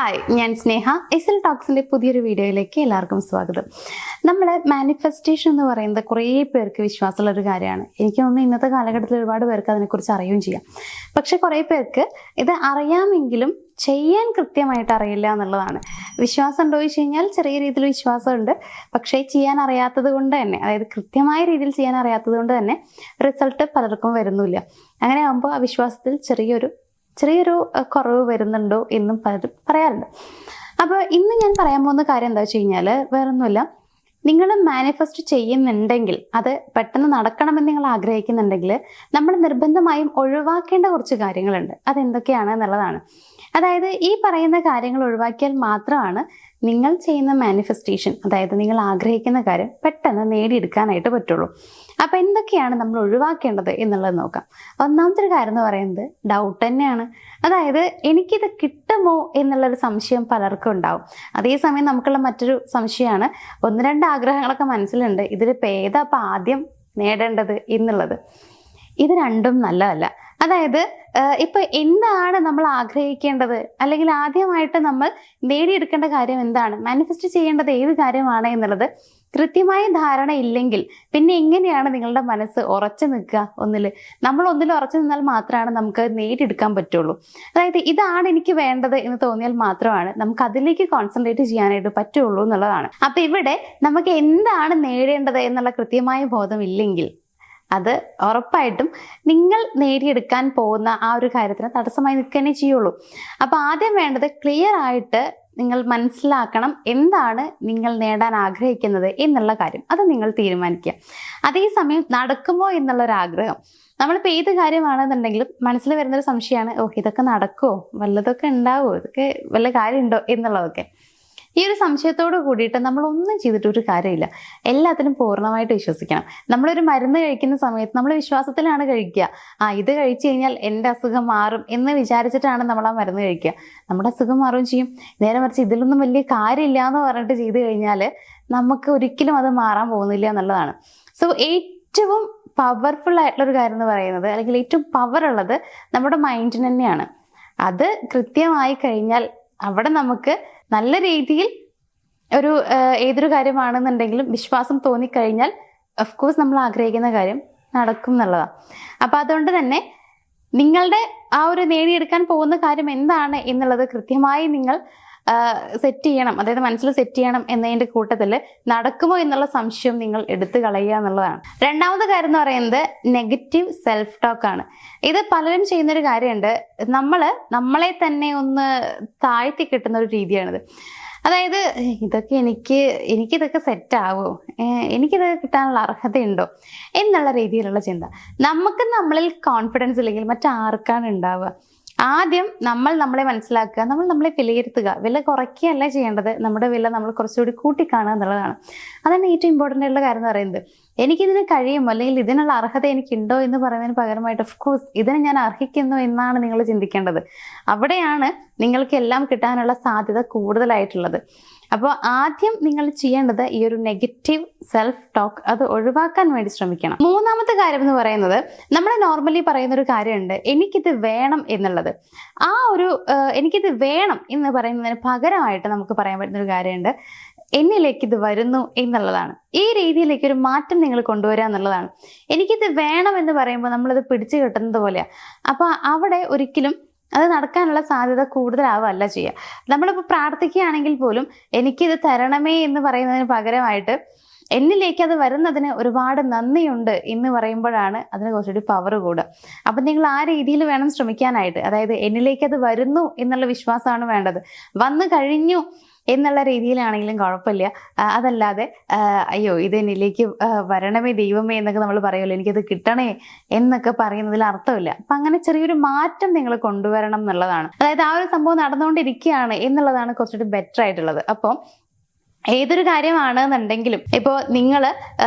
Hi, ഞാൻ സ്നേഹ. S L ടോക്സിൻ്റെ പുതിയൊരു വീഡിയോയിലേക്ക് എല്ലാവർക്കും സ്വാഗതം. നമ്മൾ മാനിഫെസ്റ്റേഷൻ എന്ന് പറയുന്നത് കുറേ പേർക്ക് വിശ്വാസമുള്ളൊരു കാര്യമാണ്. എനിക്ക് തോന്നുന്നു ഇന്നത്തെ കാലഘട്ടത്തിൽ ഒരുപാട് പേർക്ക് അതിനെക്കുറിച്ച് അറിയുകയും ചെയ്യാം. പക്ഷെ കുറേ പേർക്ക് ഇത് അറിയാമെങ്കിലും ചെയ്യാൻ കൃത്യമായിട്ട് അറിയില്ല എന്നുള്ളതാണ്. വിശ്വാസം ഉണ്ടോ എന്ന് വെച്ച് കഴിഞ്ഞാൽ ചെറിയ രീതിയിൽ വിശ്വാസമുണ്ട്. പക്ഷേ ചെയ്യാൻ അറിയാത്തത് കൊണ്ട് തന്നെ, അതായത് കൃത്യമായ രീതിയിൽ ചെയ്യാൻ അറിയാത്തത് കൊണ്ട് തന്നെ റിസൾട്ട് പലർക്കും വരുന്നില്ല. അങ്ങനെ ആകുമ്പോൾ ആ വിശ്വാസത്തിൽ ചെറിയൊരു കുറവ് വരുന്നുണ്ടോ എന്നും പലരും പറയാറുണ്ട്. അപ്പോൾ ഇന്ന് ഞാൻ പറയാൻ പോകുന്ന കാര്യം എന്താ വെച്ച് കഴിഞ്ഞാൽ വേറൊന്നുമില്ല, നിങ്ങൾ മാനിഫെസ്റ്റ് ചെയ്യുന്നുണ്ടെങ്കിൽ, അത് പെട്ടെന്ന് നടക്കണമെന്ന് നിങ്ങൾ ആഗ്രഹിക്കുന്നുണ്ടെങ്കിൽ നമ്മൾ നിർബന്ധമായും ഒഴിവാക്കേണ്ട കുറച്ച് കാര്യങ്ങളുണ്ട്. അതെന്തൊക്കെയാണ് എന്നുള്ളതാണ്. അതായത് ഈ പറയുന്ന കാര്യങ്ങൾ ഒഴിവാക്കിയാൽ മാത്രമാണ് നിങ്ങൾ ചെയ്യുന്ന മാനിഫെസ്റ്റേഷൻ, അതായത് നിങ്ങൾ ആഗ്രഹിക്കുന്ന കാര്യം പെട്ടെന്ന് നേടിയെടുക്കാനായിട്ട് പറ്റുള്ളൂ. അപ്പോൾ എന്തൊക്കെയാണ് നമ്മൾ ഒഴിവാക്കേണ്ടത് എന്നുള്ളത് നോക്കാം. ഒന്നാമത്തെ ഒരു കാര്യം എന്ന് പറയുന്നത് ഡൗട്ട് തന്നെയാണ്. അതായത് എനിക്കിത് കിട്ടുമോ എന്നുള്ളൊരു സംശയം പലർക്കും ഉണ്ടാവും. അതേസമയം നമുക്കുള്ള മറ്റൊരു സംശയമാണ്, ഒന്ന് രണ്ട് ആഗ്രഹങ്ങളൊക്കെ മനസ്സിലുണ്ട്, ഇതിലിപ്പോൾ ഏതാ അപ്പം ആദ്യം നേടേണ്ടത് എന്നുള്ളത്. ഇത് രണ്ടും നല്ലതല്ല. അതായത് ഇപ്പൊ എന്താണ് നമ്മൾ ആഗ്രഹിക്കേണ്ടത്, അല്ലെങ്കിൽ ആദ്യമായിട്ട് നമ്മൾ നേടിയെടുക്കേണ്ട കാര്യം എന്താണ്, മാനിഫെസ്റ്റ് ചെയ്യേണ്ടത് ഏത് കാര്യമാണ് എന്നുള്ളത് കൃത്യമായ ധാരണ ഇല്ലെങ്കിൽ പിന്നെ എങ്ങനെയാണ് നിങ്ങളുടെ മനസ്സ് ഉറച്ചു നിൽക്കുക? നമ്മൾ ഒന്നിൽ ഉറച്ചു നിന്നാൽ മാത്രമാണ് നമുക്ക് നേടിയെടുക്കാൻ പറ്റുള്ളൂ. അതായത് ഇതാണ് എനിക്ക് വേണ്ടത് എന്ന് തോന്നിയാൽ മാത്രമാണ് നമുക്ക് അതിലേക്ക് കോൺസെൻട്രേറ്റ് ചെയ്യാനായിട്ട് പറ്റുള്ളൂ എന്നുള്ളതാണ്. അപ്പൊ ഇവിടെ നമുക്ക് എന്താണ് നേടേണ്ടത് എന്നുള്ള കൃത്യമായ ബോധമില്ലെങ്കിൽ അത് ഉറപ്പായിട്ടും നിങ്ങൾ നേടിയെടുക്കാൻ പോകുന്ന ആ ഒരു കാര്യത്തിന് തടസ്സമായി നിൽക്കുകയെ ചെയ്യുള്ളൂ. അപ്പോൾ ആദ്യം വേണ്ടത് ക്ലിയർ ആയിട്ട് നിങ്ങൾ മനസ്സിലാക്കണം എന്താണ് നിങ്ങൾ നേടാൻ ആഗ്രഹിക്കുന്നത് എന്നുള്ള കാര്യം. അത് നിങ്ങൾ തീരുമാനിക്കുക. അതേസമയം നടക്കുമോ എന്നുള്ളൊരാഗ്രഹം, നമ്മളിപ്പോൾ ഏത് കാര്യമാണെന്നുണ്ടെങ്കിലും മനസ്സിൽ വരുന്നൊരു സംശയമാണ്, ഇതൊക്കെ നടക്കുമോ, വല്ലതൊക്കെ ഉണ്ടാവുമോ, ഇതൊക്കെ വല്ല കാര്യമുണ്ടോ എന്നുള്ളതൊക്കെ. ഈ ഒരു സംശയത്തോട് കൂടിയിട്ട് നമ്മളൊന്നും ചെയ്തിട്ട് ഒരു കാര്യമില്ല. എല്ലാത്തിനും പൂർണ്ണമായിട്ട് വിശ്വസിക്കണം. നമ്മളൊരു മരുന്ന് കഴിക്കുന്ന സമയത്ത് നമ്മൾ വിശ്വാസത്തിലാണ് കഴിക്കുക. ഇത് കഴിച്ചു കഴിഞ്ഞാൽ എൻ്റെ അസുഖം മാറും എന്ന് വിചാരിച്ചിട്ടാണ് നമ്മൾ ആ മരുന്ന് കഴിക്കുക. നമ്മുടെ അസുഖം മാറുകയും ചെയ്യും. നേരെ മറിച്ച് ഇതിലൊന്നും വലിയ കാര്യമില്ല എന്ന് പറഞ്ഞിട്ട് ചെയ്ത് കഴിഞ്ഞാൽ നമുക്ക് ഒരിക്കലും അത് മാറാൻ പോകുന്നില്ല എന്നുള്ളതാണ്. സോ ഏറ്റവും പവർഫുൾ ആയിട്ടുള്ളൊരു കാര്യം എന്ന് പറയുന്നത്, അല്ലെങ്കിൽ ഏറ്റവും പവർ ഉള്ളത് നമ്മുടെ മൈൻഡിന് തന്നെയാണ്. അത് കൃത്യമായി കഴിഞ്ഞാൽ അവിടെ നമുക്ക് നല്ല രീതിയിൽ ഒരു ഏതൊരു കാര്യമാണെന്നുണ്ടെങ്കിലും വിശ്വാസം തോന്നിക്കഴിഞ്ഞാൽ ഓഫ്കോഴ്സ് നമ്മൾ ആഗ്രഹിക്കുന്ന കാര്യം നടക്കും എന്നുള്ളതാണ്. അപ്പം അതുകൊണ്ട് തന്നെ നിങ്ങളുടെ ആ ഒരു നേടിയെടുക്കാൻ പോകുന്ന കാര്യം എന്താണ് എന്നുള്ളത് കൃത്യമായി നിങ്ങൾ സെറ്റ് ചെയ്യണം. അതായത് മനസ്സിൽ സെറ്റ് ചെയ്യണം എന്നതിൻ്റെ കൂട്ടത്തിൽ നടക്കുമോ എന്നുള്ള സംശയം നിങ്ങൾ എടുത്തു കളയുക എന്നുള്ളതാണ്. രണ്ടാമത്തെ കാര്യം എന്ന് പറയുന്നത് നെഗറ്റീവ് സെൽഫ് ടോക്ക് ആണ്. ഇത് പലരും ചെയ്യുന്നൊരു കാര്യമുണ്ട്. നമ്മളെ തന്നെ ഒന്ന് താഴ്ത്തി കിട്ടുന്ന ഒരു രീതിയാണിത്. അതായത് ഇതൊക്കെ എനിക്കിതൊക്കെ സെറ്റാവോ, എനിക്കിതൊക്കെ കിട്ടാനുള്ള അർഹതയുണ്ടോ എന്നുള്ള രീതിയിലുള്ള ചിന്ത. നമുക്ക് നമ്മളിൽ കോൺഫിഡൻസ് ഇല്ലെങ്കിൽ മറ്റാർക്കാണ് ഉണ്ടാവുക? ആദ്യം നമ്മളെ മനസ്സിലാക്കുക, നമ്മളെ വിലയിരുത്തുക. വില കുറയ്ക്കുകയല്ല ചെയ്യേണ്ടത്, നമ്മുടെ വില നമ്മൾ കുറച്ചുകൂടി കൂട്ടിക്കാണുക എന്നുള്ളതാണ്. അതാണ് ഏറ്റവും ഇമ്പോർട്ടൻ്റ് ആയിട്ടുള്ള കാര്യം എന്ന് പറയുന്നത്. എനിക്കിതിന് കഴിയുമോ, അല്ലെങ്കിൽ ഇതിനുള്ള അർഹത എനിക്കുണ്ടോ എന്ന് പറയുന്നതിന് പകരമായിട്ട് ഓഫ്കോഴ്സ് ഇതിന് ഞാൻ അർഹിക്കുന്നു എന്നാണ് നിങ്ങൾ ചിന്തിക്കേണ്ടത്. അവിടെയാണ് നിങ്ങൾക്ക് എല്ലാം കിട്ടാനുള്ള സാധ്യത കൂടുതലായിട്ടുള്ളത്. അപ്പോൾ ആദ്യം നിങ്ങൾ ചെയ്യേണ്ടത് ഈ ഒരു നെഗറ്റീവ് സെൽഫ് ടോക്ക് അത് ഒഴിവാക്കാൻ വേണ്ടി ശ്രമിക്കണം. മൂന്നാമത്തെ കാര്യം എന്ന് പറയുന്നത്, നമ്മൾ നോർമലി പറയുന്നൊരു കാര്യമുണ്ട്, എനിക്കിത് വേണം എന്നുള്ളത്. ആ ഒരു എനിക്കിത് വേണം എന്ന് പറയുന്നതിന് പകരമായിട്ട് നമുക്ക് പറയാൻ പറ്റുന്നൊരു കാര്യമുണ്ട്, എന്നിലേക്ക് ഇത് വരുന്നു എന്നുള്ളതാണ്. ഈ രീതിയിലേക്ക് ഒരു മാറ്റം നിങ്ങൾ കൊണ്ടുവരിക എന്നുള്ളതാണ്. എനിക്കിത് വേണം എന്ന് പറയുമ്പോൾ നമ്മളത് പിടിച്ചു കെട്ടുന്നത് പോലെയാണ്. അപ്പോൾ അവിടെ ഒരിക്കലും അത് നടക്കാനുള്ള സാധ്യത കൂടുതലാവുകയല്ല ചെയ്യുക. നമ്മളിപ്പോൾ പ്രാർത്ഥിക്കുകയാണെങ്കിൽ പോലും എനിക്കിത് തരണമേ എന്ന് പറയുന്നതിന് പകരമായിട്ട് എന്നിലേക്ക് അത് വരുന്നതിന് ഒരുപാട് നന്ദിയുണ്ട് എന്ന് പറയുമ്പോഴാണ് അതിന് കുറച്ചുകൂടി പവർ കൂടുക. അപ്പം നിങ്ങൾ ആ രീതിയിൽ വേണം ശ്രമിക്കാനായിട്ട്. അതായത് എന്നിലേക്ക് അത് വരുന്നു എന്നുള്ള വിശ്വാസമാണ് വേണ്ടത്. വന്നു കഴിഞ്ഞു എന്നുള്ള രീതിയിലാണെങ്കിലും കുഴപ്പമില്ല. അതല്ലാതെ അയ്യോ ഇത് എന്നിലേക്ക് വരണമേ ദൈവമേ എന്നൊക്കെ നമ്മൾ പറയുമല്ലോ, എനിക്കത് കിട്ടണേ എന്നൊക്കെ പറയുന്നതിൽ അർത്ഥമില്ല. അപ്പം അങ്ങനെ ചെറിയൊരു മാറ്റം നിങ്ങൾ കൊണ്ടുവരണം എന്നുള്ളതാണ്. അതായത് ആ ഒരു സംഭവം നടന്നുകൊണ്ടിരിക്കുകയാണ് എന്നുള്ളതാണ് കുറച്ചുകൂടി ബെറ്റർ ആയിട്ടുള്ളത്. അപ്പോൾ ഏതൊരു കാര്യമാണെന്നുണ്ടെങ്കിലും, ഇപ്പോൾ നിങ്ങൾ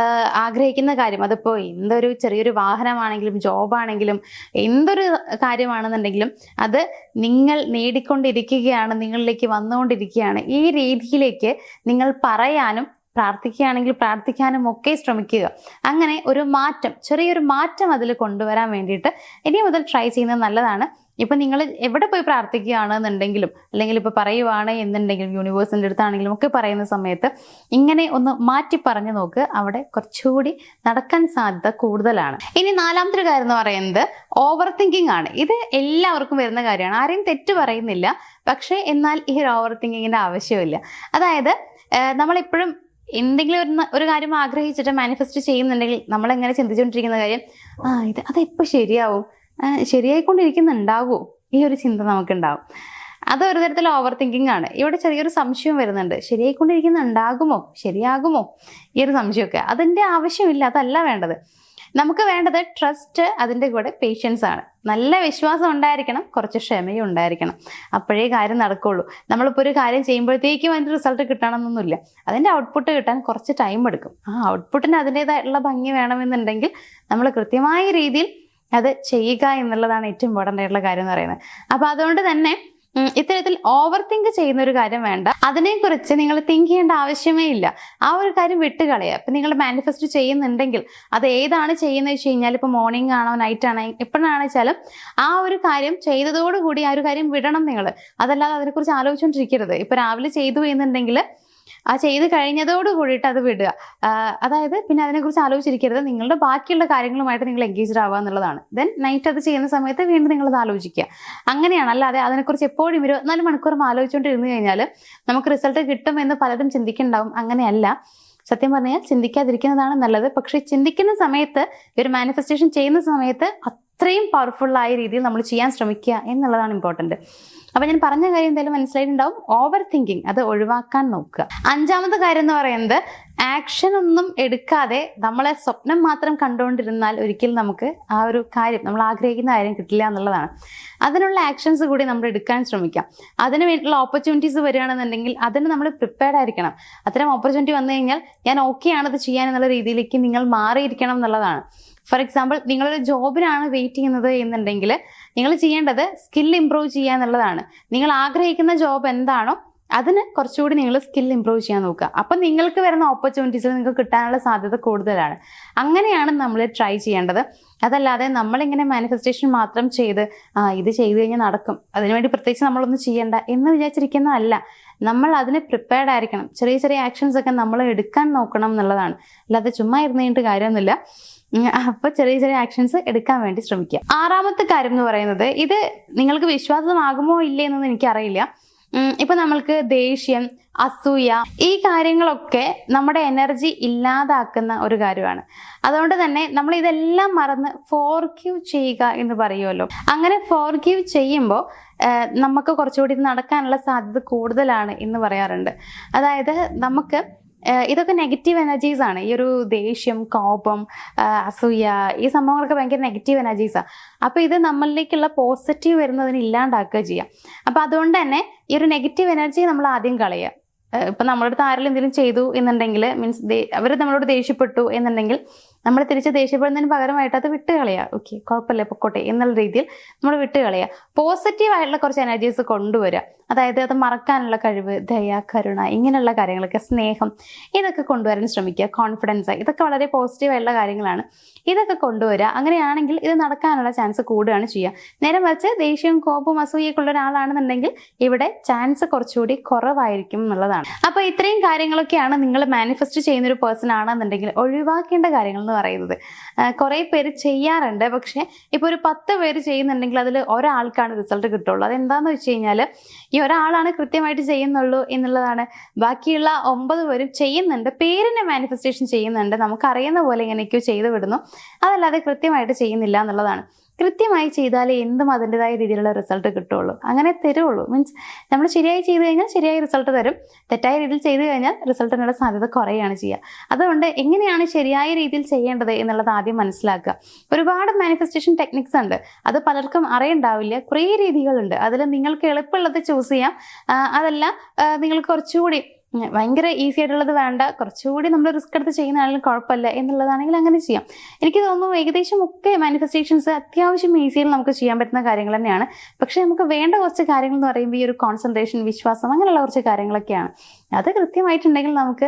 ആഗ്രഹിക്കുന്ന കാര്യം, അതിപ്പോൾ എന്തൊരു ചെറിയൊരു വാഹനമാണെങ്കിലും ജോബാണെങ്കിലും എന്തൊരു കാര്യമാണെന്നുണ്ടെങ്കിലും അത് നിങ്ങൾ നേടിക്കൊണ്ടിരിക്കുകയാണ്, നിങ്ങളിലേക്ക് വന്നുകൊണ്ടിരിക്കുകയാണ്. ഈ രീതിയിലേക്ക് നിങ്ങൾ പറയാനും പ്രാർത്ഥിക്കുകയാണെങ്കിൽ പ്രാർത്ഥിക്കാനും ഒക്കെ ശ്രമിക്കുക. അങ്ങനെ ഒരു മാറ്റം, ചെറിയൊരു മാറ്റം അതിൽ കൊണ്ടുവരാൻ വേണ്ടിയിട്ട് ഇനി മുതൽ ട്രൈ ചെയ്യുന്നത് നല്ലതാണ്. ഇപ്പം നിങ്ങൾ എവിടെ പോയി പ്രാർത്ഥിക്കുകയാണെന്നുണ്ടെങ്കിലും അല്ലെങ്കിൽ ഇപ്പോൾ പറയുവാണ് എന്നുണ്ടെങ്കിലും യൂണിവേഴ്സിൻ്റെ അടുത്താണെങ്കിലും ഒക്കെ പറയുന്ന സമയത്ത് ഇങ്ങനെ ഒന്ന് മാറ്റി പറഞ്ഞു നോക്ക്, അവിടെ കുറച്ചുകൂടി നടക്കാൻ സാധ്യത കൂടുതലാണ്. ഇനി നാലാമത്തെ കാര്യം എന്ന് പറയുന്നത് ഓവർ തിങ്കിങ് ആണ്. ഇത് എല്ലാവർക്കും വരുന്ന കാര്യമാണ്, ആരെയും തെറ്റ് പറയുന്നില്ല. പക്ഷേ എന്നാൽ ഈ ഓവർ തിങ്കിങ്ങിൻ്റെ ആവശ്യമില്ല. അതായത് നമ്മളെപ്പോഴും എന്തെങ്കിലും ഒരു കാര്യം ആഗ്രഹിച്ചിട്ട് മാനിഫെസ്റ്റ് ചെയ്യുന്നുണ്ടെങ്കിൽ നമ്മളെങ്ങനെ ചിന്തിച്ചുകൊണ്ടിരിക്കുന്ന കാര്യം അതെപ്പോൾ ശരിയാവും, ശരിയായിക്കൊണ്ടിരിക്കുന്നുണ്ടാവുമോ, ഈ ഒരു ചിന്ത നമുക്കുണ്ടാവും. അത് ഒരു തരത്തിൽ ഓവർ തിങ്കിങ് ആണ്. ഇവിടെ ചെറിയൊരു സംശയം വരുന്നുണ്ട്, ശരിയായിക്കൊണ്ടിരിക്കുന്നുണ്ടാകുമോ, ശരിയാകുമോ, ഈ ഒരു സംശയമൊക്കെ. അതിൻ്റെ ആവശ്യമില്ല, അതല്ല വേണ്ടത്. നമുക്ക് വേണ്ടത് ട്രസ്റ്റ്, അതിൻ്റെ കൂടെ പേഷ്യൻസ് ആണ്. നല്ല വിശ്വാസം ഉണ്ടായിരിക്കണം, കുറച്ച് ക്ഷമയും ഉണ്ടായിരിക്കണം. അപ്പോഴേ കാര്യം നടക്കുള്ളൂ. നമ്മളിപ്പോൾ ഒരു കാര്യം ചെയ്യുമ്പോഴത്തേക്കും അതിൻ്റെ റിസൾട്ട് കിട്ടണമെന്നൊന്നുമില്ല. അതിൻ്റെ ഔട്ട്പുട്ട് കിട്ടാൻ കുറച്ച് ടൈം എടുക്കും. ആ ഔട്ട്പുട്ടിന് അതിൻ്റേതായിട്ടുള്ള ഭംഗി വേണമെന്നുണ്ടെങ്കിൽ നമ്മൾ കൃത്യമായ രീതിയിൽ അത് ചെയ്യുക എന്നുള്ളതാണ് ഏറ്റവും ഇമ്പോർട്ടൻ്റ് ആയിട്ടുള്ള കാര്യം എന്ന് പറയുന്നത്. അപ്പോൾ അതുകൊണ്ട് തന്നെ ഇത്തരത്തിൽ ഓവർ തിങ്ക് ചെയ്യുന്ന ഒരു കാര്യം വേണ്ട. അതിനെക്കുറിച്ച് നിങ്ങൾ തിങ്ക് ചെയ്യേണ്ട ആവശ്യമേ ഇല്ല. ആ ഒരു കാര്യം വിട്ടുകളയുക. ഇപ്പം നിങ്ങൾ മാനിഫെസ്റ്റ് ചെയ്യുന്നുണ്ടെങ്കിൽ അത് ഏതാണ് ചെയ്യുന്നത് വെച്ച് കഴിഞ്ഞാൽ, ഇപ്പോൾ മോർണിംഗ് ആണോ നൈറ്റ് ആണോ എപ്പോഴാണെന്ന് വെച്ചാലും ആ ഒരു കാര്യം ചെയ്തതോടുകൂടി ആ ഒരു കാര്യം വിടണം നിങ്ങൾ. അതല്ലാതെ അതിനെക്കുറിച്ച് ആലോചിച്ചുകൊണ്ടിരിക്കരുത്. ഇപ്പോൾ രാവിലെ ചെയ്തു എന്നുണ്ടെങ്കിൽ ആ ചെയ്ത് കഴിഞ്ഞതോട് കൂടിയിട്ട് അത് വിടുക. അതായത് പിന്നെ അതിനെക്കുറിച്ച് ആലോചിച്ചിരിക്കരുത്. നിങ്ങളുടെ ബാക്കിയുള്ള കാര്യങ്ങളുമായിട്ട് നിങ്ങൾ എൻഗേജ്ഡ് ആവുക എന്നുള്ളതാണ്. ദെൻ നൈറ്റ് അത് ചെയ്യുന്ന സമയത്ത് വീണ്ടും നിങ്ങളത് ആലോചിക്കുക. അങ്ങനെയാണ്. അല്ലാതെ അതിനെക്കുറിച്ച് എപ്പോഴും 24 മണിക്കൂറും ആലോചിച്ചുകൊണ്ടിരുന്നു കഴിഞ്ഞാൽ നമുക്ക് റിസൾട്ട് കിട്ടുമെന്ന് പലരും ചിന്തിക്കുന്നുണ്ടാവും. അങ്ങനെയല്ല. സത്യം പറഞ്ഞാൽ ചിന്തിക്കാതിരിക്കുന്നതാണ് നല്ലത്. പക്ഷേ ചിന്തിക്കുന്ന സമയത്ത്, ഒരു മാനിഫെസ്റ്റേഷൻ ചെയ്യുന്ന സമയത്ത് അത്രയും പവർഫുള്ളായ രീതിയിൽ നമ്മൾ ചെയ്യാൻ ശ്രമിക്കുക എന്നുള്ളതാണ് ഇമ്പോർട്ടൻറ്റ്. അപ്പം ഞാൻ പറഞ്ഞ കാര്യം എന്തായാലും മനസ്സിലായിട്ടുണ്ടാവും. ഓവർ തിങ്കിങ് അത് ഒഴിവാക്കാൻ നോക്കുക. അഞ്ചാമത്തെ കാര്യം എന്ന് പറയുന്നത് ആക്ഷൻ ഒന്നും എടുക്കാതെ നമ്മളെ സ്വപ്നം മാത്രം കണ്ടുകൊണ്ടിരുന്നാൽ ഒരിക്കലും നമുക്ക് ആ ഒരു കാര്യം, നമ്മൾ ആഗ്രഹിക്കുന്ന കാര്യം കിട്ടില്ല എന്നുള്ളതാണ്. അതിനുള്ള ആക്ഷൻസ് കൂടി നമ്മൾ എടുക്കാൻ ശ്രമിക്കാം. അതിന് വേണ്ടിയിട്ടുള്ള ഓപ്പർച്യൂണിറ്റീസ് വരികയാണെന്നുണ്ടെങ്കിൽ അതിന് നമ്മൾ പ്രിപ്പയർഡ് ആയിരിക്കണം. അത്തരം ഓപ്പർച്യൂണിറ്റി വന്നു കഴിഞ്ഞാൽ ഞാൻ ഓക്കെ ആണത് ചെയ്യാൻ എന്നുള്ള രീതിയിലേക്ക് നിങ്ങൾ മാറിയിരിക്കണം എന്നുള്ളതാണ്. ഫോർ എക്സാമ്പിൾ, നിങ്ങളൊരു ജോബിനാണ് വെയിറ്റ് ചെയ്യുന്നത് എന്നുണ്ടെങ്കിൽ നിങ്ങൾ ചെയ്യേണ്ടത് സ്കിൽ ഇംപ്രൂവ് ചെയ്യുക എന്നുള്ളതാണ്. നിങ്ങൾ ആഗ്രഹിക്കുന്ന ജോബ് എന്താണോ അതിന് കുറച്ചുകൂടി നിങ്ങൾ സ്കിൽ ഇംപ്രൂവ് ചെയ്യാൻ നോക്കുക. അപ്പം നിങ്ങൾക്ക് വരുന്ന ഓപ്പർച്യൂണിറ്റീസ് നിങ്ങൾക്ക് കിട്ടാനുള്ള സാധ്യത കൂടുതലാണ്. അങ്ങനെയാണ് നമ്മൾ ട്രൈ ചെയ്യേണ്ടത്. അതല്ലാതെ നമ്മളിങ്ങനെ മാനിഫെസ്റ്റേഷൻ മാത്രം ചെയ്ത് ഇത് ചെയ്തു കഴിഞ്ഞാൽ നടക്കും, അതിനുവേണ്ടി പ്രത്യേകിച്ച് നമ്മളൊന്നും ചെയ്യേണ്ട എന്ന് വിചാരിച്ചിരിക്കുന്നതല്ല. നമ്മൾ അതിന് പ്രിപ്പയർഡ് ആയിരിക്കണം. ചെറിയ ചെറിയ ആക്ഷൻസ് ഒക്കെ നമ്മൾ എടുക്കാൻ നോക്കണം എന്നുള്ളതാണ്. അല്ലാതെ ചുമ്മാ ഇരുന്ന് കഴിഞ്ഞിട്ട് കാര്യമൊന്നുമില്ല. അപ്പോൾ ചെറിയ ചെറിയ ആക്ഷൻസ് എടുക്കാൻ വേണ്ടി ശ്രമിക്കുക. ആറാമത്തെ കാര്യം എന്ന് പറയുന്നത്, ഇത് നിങ്ങൾക്ക് വിശ്വാസമാകുമോ ഇല്ലേ എന്നൊന്നും എനിക്കറിയില്ല. ഇപ്പൊ നമ്മൾക്ക് ദേഷ്യം, അസൂയ, ഈ കാര്യങ്ങളൊക്കെ നമ്മുടെ എനർജി ഇല്ലാതാക്കുന്ന ഒരു കാര്യമാണ്. അതുകൊണ്ട് തന്നെ നമ്മൾ ഇതെല്ലാം മറന്ന് ഫോർഗീവ് ചെയ്യുക എന്ന് പറയുമല്ലോ. അങ്ങനെ ഫോർഗീവ് ചെയ്യുമ്പോൾ നമുക്ക് കുറച്ചുകൂടി നടക്കാനുള്ള സാധ്യത കൂടുതലാണ് എന്ന് പറയാറുണ്ട്. അതായത് നമുക്ക് ഇതൊക്കെ നെഗറ്റീവ് എനർജീസ് ആണ്. ഈ ഒരു ദേഷ്യം, കോപം, അസൂയ, ഈ സംഭവങ്ങളൊക്കെ ഭയങ്കര നെഗറ്റീവ് എനർജീസാണ്. അപ്പോൾ ഇത് നമ്മളിലേക്കുള്ള പോസിറ്റീവ് വരുന്നതിന് ഇല്ലാണ്ടാക്കുക ചെയ്യാം. അപ്പോൾ അതുകൊണ്ട് തന്നെ ഈ ഒരു നെഗറ്റീവ് എനർജി നമ്മൾ ആദ്യം കളയുക. ഇപ്പം നമ്മുടെ അടുത്ത് ആരെങ്കിലും എന്തെങ്കിലും ചെയ്തു എന്നുണ്ടെങ്കിൽ, മീൻസ് അവർ നമ്മളോട് ദേഷ്യപ്പെട്ടു എന്നുണ്ടെങ്കിൽ നമ്മൾ തിരിച്ച് ദേഷ്യപ്പെടുന്നതിന് പകരമായിട്ട് അത് വിട്ടുകളയുക. ഓക്കെ, കുഴപ്പമില്ല, പൊക്കോട്ടെ എന്നുള്ള രീതിയിൽ നമ്മൾ വിട്ടുകളയുക. പോസിറ്റീവായിട്ടുള്ള കുറച്ച് എനർജീസ് കൊണ്ടുവരിക. അതായത് അത് മറക്കാനുള്ള കഴിവ്, ദയ, കരുണ, ഇങ്ങനെയുള്ള കാര്യങ്ങളൊക്കെ, സ്നേഹം, ഇതൊക്കെ കൊണ്ടുവരാൻ ശ്രമിക്കുക. കോൺഫിഡൻസ്, ഇതൊക്കെ വളരെ പോസിറ്റീവായിട്ടുള്ള കാര്യങ്ങളാണ്. ഇതൊക്കെ കൊണ്ടുവരിക. അങ്ങനെയാണെങ്കിൽ ഇത് നടക്കാനുള്ള ചാൻസ് കൂടുകയാണ് ചെയ്യുക. നേരെ മറിച്ച് ദേഷ്യവും കോപവും അസൂയൊക്കെ ഉള്ള ഒരാളാണെന്നുണ്ടെങ്കിൽ ഇവിടെ ചാൻസ് കുറച്ചുകൂടി കുറവായിരിക്കും എന്നുള്ളതാണ്. അപ്പോൾ ഇത്രയും കാര്യങ്ങളൊക്കെയാണ് നിങ്ങൾ മാനിഫെസ്റ്റ് ചെയ്യുന്നൊരു പേഴ്സൺ ആണെന്നുണ്ടെങ്കിൽ ഒഴിവാക്കേണ്ട കാര്യങ്ങൾ എന്ന് പറയുന്നത്. കുറേ പേര് ചെയ്യാറുണ്ട്. പക്ഷേ ഇപ്പോൾ ഒരു 10 പേര് ചെയ്യുന്നുണ്ടെങ്കിൽ അതിൽ ഒരാൾക്കാണ് റിസൾട്ട് കിട്ടുള്ളൂ. അതെന്താണെന്ന് വെച്ച് കഴിഞ്ഞാൽ ഈ ഒരാളാണ് കൃത്യമായിട്ട് ചെയ്യുന്നുള്ളൂ എന്നുള്ളതാണ്. ബാക്കിയുള്ള 9 പേരും ചെയ്യുന്നുണ്ട്, പേരിനെ മാനിഫെസ്റ്റേഷൻ ചെയ്യുന്നുണ്ട്, നമുക്കറിയുന്ന പോലെ എങ്ങനെയൊക്കെയോ ചെയ്തു വിടുന്നു, അതല്ലാതെ കൃത്യമായിട്ട് ചെയ്യുന്നില്ല എന്നുള്ളതാണ്. കൃത്യമായി ചെയ്താലേ എന്തും അതിൻ്റെതായ രീതിയിലുള്ള റിസൾട്ട് കിട്ടുള്ളൂ. അങ്ങനെ തരുള്ളൂ. മീൻസ് നമ്മൾ ശരിയായി ചെയ്ത് കഴിഞ്ഞാൽ ശരിയായ റിസൾട്ട് തരും, തെറ്റായ രീതിയിൽ ചെയ്ത് കഴിഞ്ഞാൽ റിസൾട്ടിനുള്ള സാധ്യത കുറയുകയാണ് ചെയ്യുക. അതുകൊണ്ട് എങ്ങനെയാണ് ശരിയായ രീതിയിൽ ചെയ്യേണ്ടത് എന്നുള്ളത് ആദ്യം മനസ്സിലാക്കുക. ഒരുപാട് മാനിഫെസ്റ്റേഷൻ ടെക്നിക്സ് ഉണ്ട്, അത് പലർക്കും അറിയണ്ടാവില്ല. കുറേ രീതികളുണ്ട്. അതിൽ നിങ്ങൾക്ക് എളുപ്പമുള്ളത് ചൂസ് ചെയ്യാം. അതല്ല നിങ്ങൾക്ക് കുറച്ചുകൂടി ഭയങ്കര ഈസി ആയിട്ടുള്ളത് വേണ്ട, കുറച്ചുകൂടി നമ്മൾ റിസ്ക് എടുത്ത് ചെയ്യുന്നതാണെങ്കിലും കുഴപ്പമില്ല എന്നുള്ളതാണെങ്കിൽ അങ്ങനെ ചെയ്യാം. എനിക്ക് തോന്നുന്നു ഏകദേശം ഒക്കെ മാനിഫെസ്റ്റേഷൻസ് അത്യാവശ്യം ഈസിയിൽ നമുക്ക് ചെയ്യാൻ പറ്റുന്ന കാര്യങ്ങൾ തന്നെയാണ്. പക്ഷേ നമുക്ക് വേണ്ട കുറച്ച് കാര്യങ്ങൾ എന്ന് പറയുമ്പോൾ ഈ ഒരു കോൺസെൻട്രേഷൻ, വിശ്വാസം, അങ്ങനെയുള്ള കുറച്ച് കാര്യങ്ങളൊക്കെയാണ്. അത് കൃത്യമായിട്ടുണ്ടെങ്കിൽ നമുക്ക്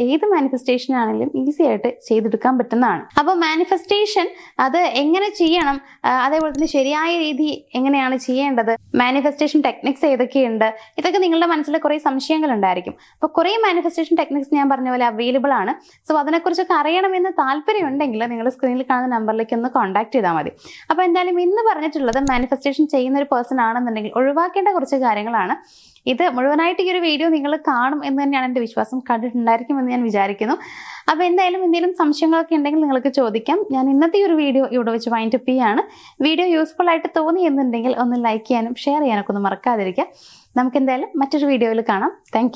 ഏത് മാനിഫെസ്റ്റേഷൻ ആണെങ്കിലും ഈസി ആയിട്ട് ചെയ്തെടുക്കാൻ പറ്റുന്നതാണ്. അപ്പോൾ മാനിഫെസ്റ്റേഷൻ അത് എങ്ങനെ ചെയ്യണം, അതേപോലെ തന്നെ ശരിയായ രീതി എങ്ങനെയാണ് ചെയ്യേണ്ടത്, മാനിഫെസ്റ്റേഷൻ ടെക്നിക്സ് ഏതൊക്കെയുണ്ട്, ഇതൊക്കെ നിങ്ങളുടെ മനസ്സിൽ കുറേ സംശയങ്ങൾ ഉണ്ടായിരിക്കും. അപ്പോൾ കുറേ മാനിഫെസ്റ്റേഷൻ ടെക്നിക്സ് ഞാൻ പറഞ്ഞ പോലെ അവൈലബിൾ ആണ്. സോ അതിനെക്കുറിച്ചൊക്കെ അറിയണമെന്ന് താല്പര്യം ഉണ്ടെങ്കിൽ നിങ്ങൾ സ്ക്രീനിൽ കാണുന്ന നമ്പറിലേക്ക് ഒന്ന് കോൺടാക്ട് ചെയ്താൽ മതി. അപ്പോൾ എന്തായാലും ഇന്ന് പറഞ്ഞിട്ടുള്ളത് മാനിഫെസ്റ്റേഷൻ ചെയ്യുന്ന ഒരു പേഴ്സൺ ആണെന്നുണ്ടെങ്കിൽ ഒഴിവാക്കേണ്ട കുറച്ച് കാര്യങ്ങളാണ്. ഇത് മുഴുവനായിട്ട് ഈ ഒരു വീഡിയോ നിങ്ങൾ കാണും എന്ന് തന്നെയാണ് എൻ്റെ വിശ്വാസം. കണ്ടിട്ടുണ്ടായിരിക്കുമെന്ന് ഞാൻ വിചാരിക്കുന്നു. അപ്പോൾ എന്തായാലും എന്തെങ്കിലും സംശയങ്ങളൊക്കെ ഉണ്ടെങ്കിൽ നിങ്ങൾക്ക് ചോദിക്കാം. ഞാൻ ഇന്നത്തെ ഈ ഒരു വീഡിയോ ഇവിടെ വെച്ച് വൈൻഡ് അപ്പ് ചെയ്യാണ്. വീഡിയോ യൂസ്ഫുൾ ആയിട്ട് തോന്നി എന്നുണ്ടെങ്കിൽ ഒന്ന് ലൈക്ക് ചെയ്യാനും ഷെയർ ചെയ്യാനൊക്കെ ഒന്ന് മറക്കാതിരിക്കുക. നമുക്ക് എന്തായാലും മറ്റൊരു വീഡിയോയിൽ കാണാം. താങ്ക്